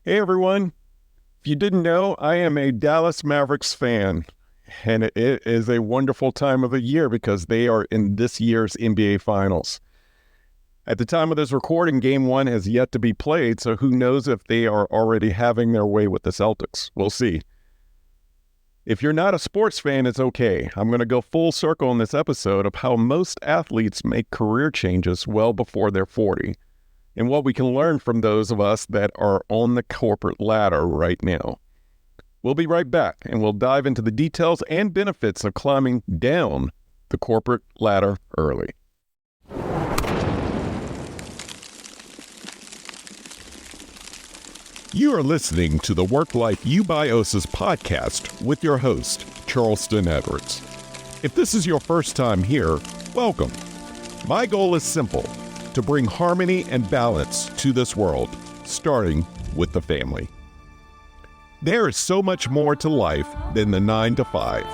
Hey everyone. If you didn't know, I am a Dallas Mavericks fan, and it is a wonderful time of the year because they are in this year's NBA Finals. At the time of this recording, Game 1 has yet to be played, so who knows if they are already having their way with the Celtics. We'll see. If you're not a sports fan, it's okay. I'm going to go full circle in this episode of how most athletes make career changes well before they're 40. And what we can learn from those of us that are on the corporate ladder right now. We'll be right back, and we'll dive into the details and benefits of climbing down the corporate ladder early. You are listening to the Work Life Eubiosis podcast with your host, Charleston Edwards. If this is your first time here, welcome. My goal is simple: to bring harmony and balance to this world, starting with the family. There is so much more to life than the 9 to 5,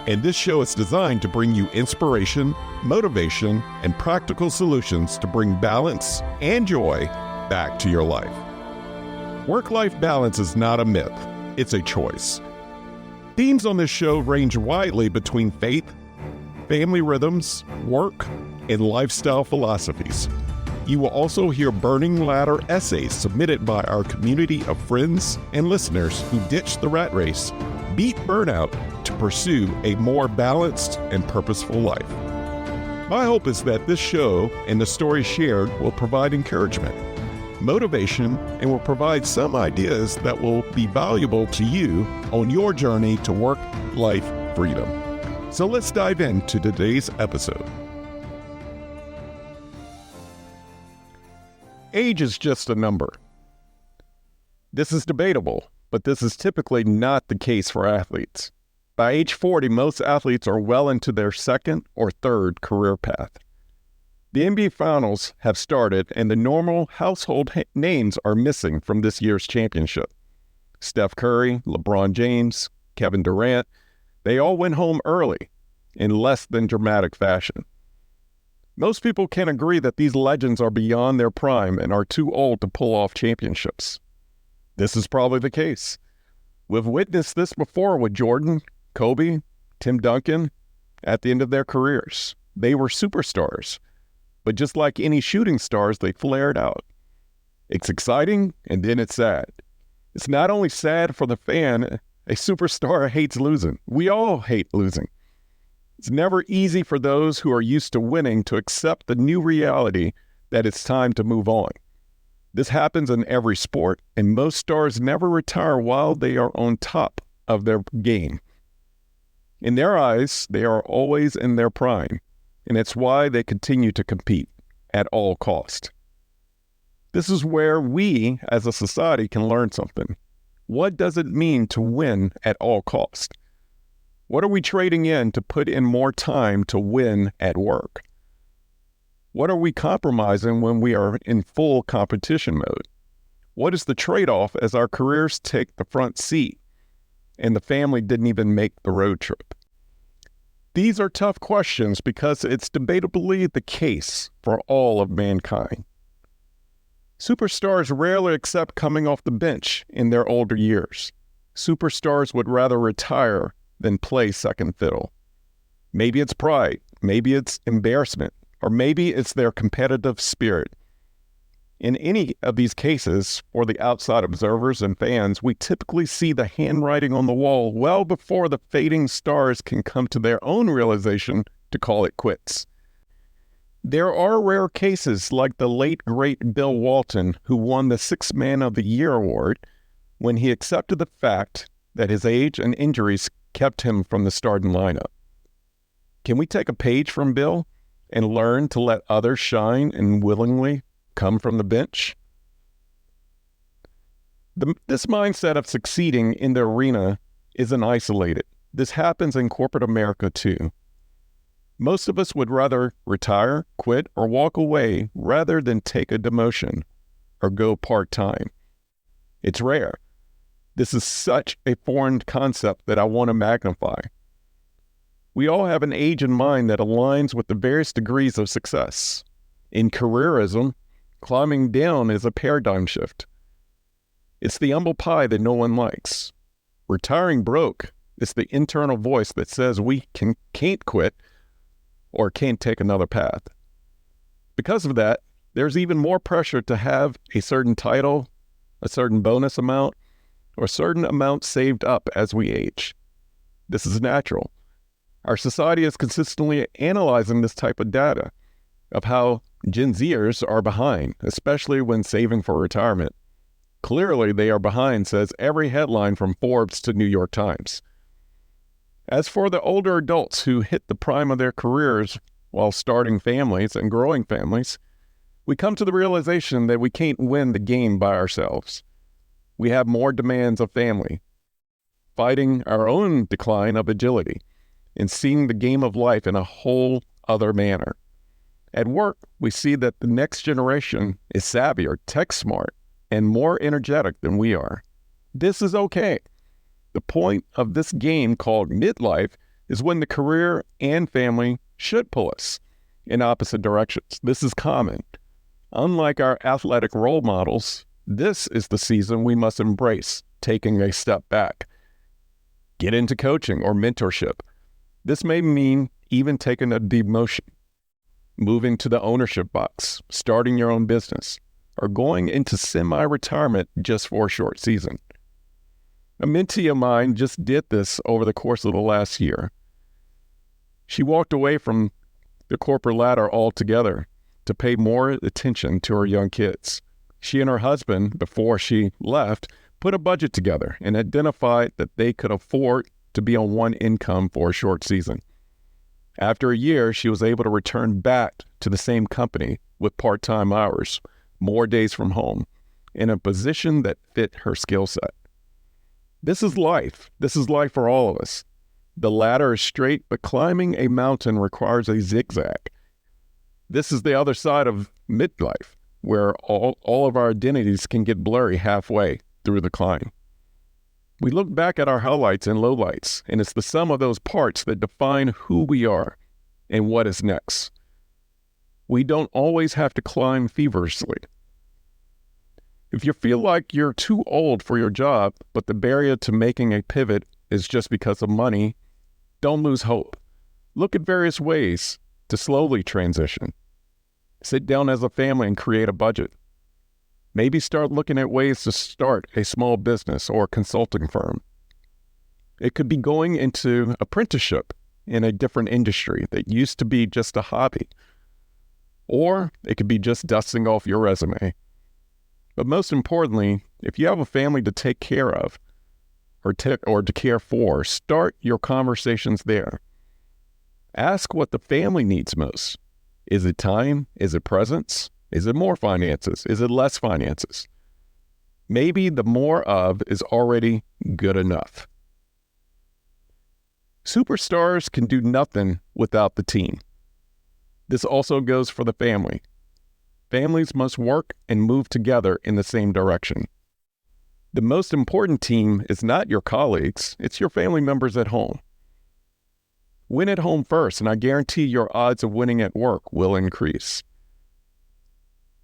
and this show is designed to bring you inspiration, motivation, and practical solutions to bring balance and joy back to your life. Work-life balance is not a myth, it's a choice. Themes on this show range widely between faith, family rhythms, work, and lifestyle philosophies. You will also hear burning ladder essays submitted by our community of friends and listeners who ditch the rat race, beat burnout to pursue a more balanced and purposeful life. My hope is that this show and the stories shared will provide encouragement, motivation, and will provide some ideas that will be valuable to you on your journey to work-life freedom. So let's dive into today's episode. Age is just a number. This is debatable, but this is typically not the case for athletes. By age 40, most athletes are well into their second or third career path. The NBA Finals have started, and the normal household names are missing from this year's championship. Steph Curry, LeBron James, Kevin Durant, they all went home early in less than dramatic fashion. Most people can agree that these legends are beyond their prime and are too old to pull off championships. This is probably the case. We've witnessed this before with Jordan, Kobe, Tim Duncan. At the end of their careers, they were superstars. But just like any shooting stars, they flared out. It's exciting, and then it's sad. It's not only sad for the fan. A superstar hates losing. We all hate losing. It's never easy for those who are used to winning to accept the new reality that it's time to move on. This happens in every sport, and most stars never retire while they are on top of their game. In their eyes, they are always in their prime, and it's why they continue to compete at all cost. This is where we, as a society, can learn something. What does it mean to win at all cost? What are we trading in to put in more time to win at work? What are we compromising when we are in full competition mode? What is the trade-off as our careers take the front seat and the family didn't even make the road trip? These are tough questions because it's debatably the case for all of mankind. Superstars rarely accept coming off the bench in their older years. Superstars would rather retire than play second fiddle. Maybe it's pride, maybe it's embarrassment, or maybe it's their competitive spirit. In any of these cases, for the outside observers and fans, we typically see the handwriting on the wall well before the fading stars can come to their own realization to call it quits. There are rare cases like the late, great Bill Walton, who won the Sixth Man of the Year award when he accepted the fact that his age and injuries kept him from the starting lineup. Can we take a page from Bill and learn to let others shine and willingly come from the bench? This mindset of succeeding in the arena isn't isolated. This happens in corporate America too. Most of us would rather retire, quit, or walk away rather than take a demotion or go part-time. It's rare. This is such a foreign concept that I want to magnify. We all have an age in mind that aligns with the various degrees of success. In careerism, climbing down is a paradigm shift. It's the humble pie that no one likes. Retiring broke is the internal voice that says we can't quit or can't take another path. Because of that, there's even more pressure to have a certain title, a certain bonus amount, or a certain amount saved up as we age. This is natural. Our society is consistently analyzing this type of data of how Gen Zers are behind, especially when saving for retirement. Clearly, they are behind, says every headline from Forbes to New York Times. As for the older adults who hit the prime of their careers while starting families and growing families, we come to the realization that we can't win the game by ourselves. We have more demands of family, fighting our own decline of agility, and seeing the game of life in a whole other manner. At work, we see that the next generation is savvier, tech smart, and more energetic than we are. This is okay. The point of this game called midlife is when the career and family should pull us in opposite directions. This is common. Unlike our athletic role models, this is the season we must embrace taking a step back. Get into coaching or mentorship. This may mean even taking a demotion, moving to the ownership box, starting your own business, or going into semi-retirement just for a short season. A mentee of mine just did this over the course of the last year. She walked away from the corporate ladder altogether to pay more attention to her young kids. She and her husband, before she left, put a budget together and identified that they could afford to be on one income for a short season. After a year, she was able to return back to the same company with part-time hours, more days from home, in a position that fit her skill set. This is life. This is life for all of us. The ladder is straight, but climbing a mountain requires a zigzag. This is the other side of midlife, where all of our identities can get blurry halfway through the climb. We look back at our highlights and lowlights, and it's the sum of those parts that define who we are and what is next. We don't always have to climb feverishly. If you feel like you're too old for your job, but the barrier to making a pivot is just because of money, don't lose hope. Look at various ways to slowly transition. Sit down as a family and create a budget. Maybe start looking at ways to start a small business or consulting firm. It could be going into apprenticeship in a different industry that used to be just a hobby. Or it could be just dusting off your resume. But most importantly, if you have a family to take care of or to care for, start your conversations there. Ask what the family needs most. Is it time? Is it presence? Is it more finances? Is it less finances? Maybe the more of is already good enough. Superstars can do nothing without the team. This also goes for the family. Families must work and move together in the same direction. The most important team is not your colleagues, it's your family members at home. Win at home first, and I guarantee your odds of winning at work will increase.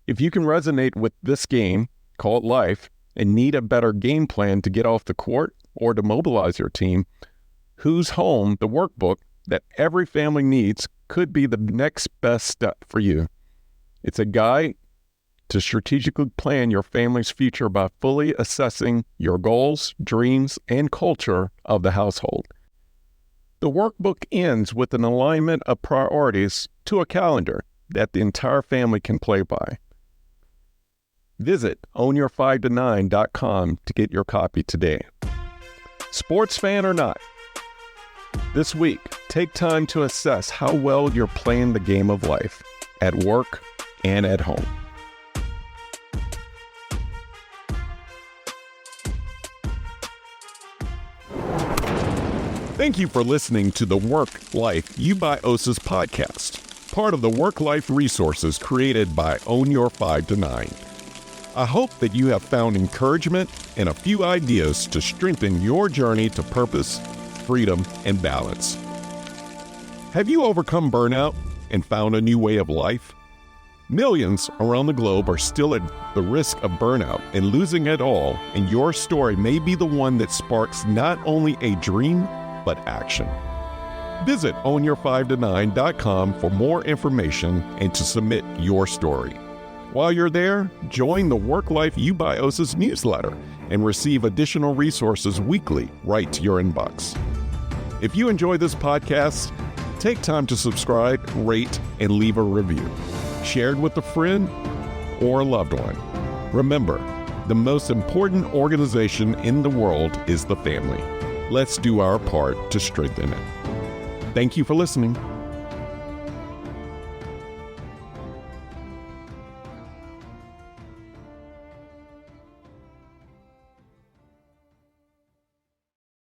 If you can resonate with this game, called life, and need a better game plan to get off the court or to mobilize your team, Who's Home, the workbook that every family needs, could be the next best step for you. It's a guide to strategically plan your family's future by fully assessing your goals, dreams, and culture of the household. The workbook ends with an alignment of priorities to a calendar that the entire family can play by. Visit ownyour5to9.com to get your copy today. Sports fan or not, this week, take time to assess how well you're playing the game of life at work and at home. Thank you for listening to the Work Life You by OSIS podcast, part of the Work Life resources created by Own Your 5 to 9. I hope that you have found encouragement and a few ideas to strengthen your journey to purpose, freedom, and balance. Have you overcome burnout and found a new way of life? Millions around the globe are still at the risk of burnout and losing it all, and your story may be the one that sparks not only a dream, but action. Visit ownyour5to9.com for more information and to submit your story. While you're there, join the Work Life Eubiosis newsletter and receive additional resources weekly right to your inbox. If you enjoy this podcast, take time to subscribe, rate, and leave a review. Share it with a friend or a loved one. Remember, the most important organization in the world is the family. Let's do our part to strengthen it. Thank you for listening.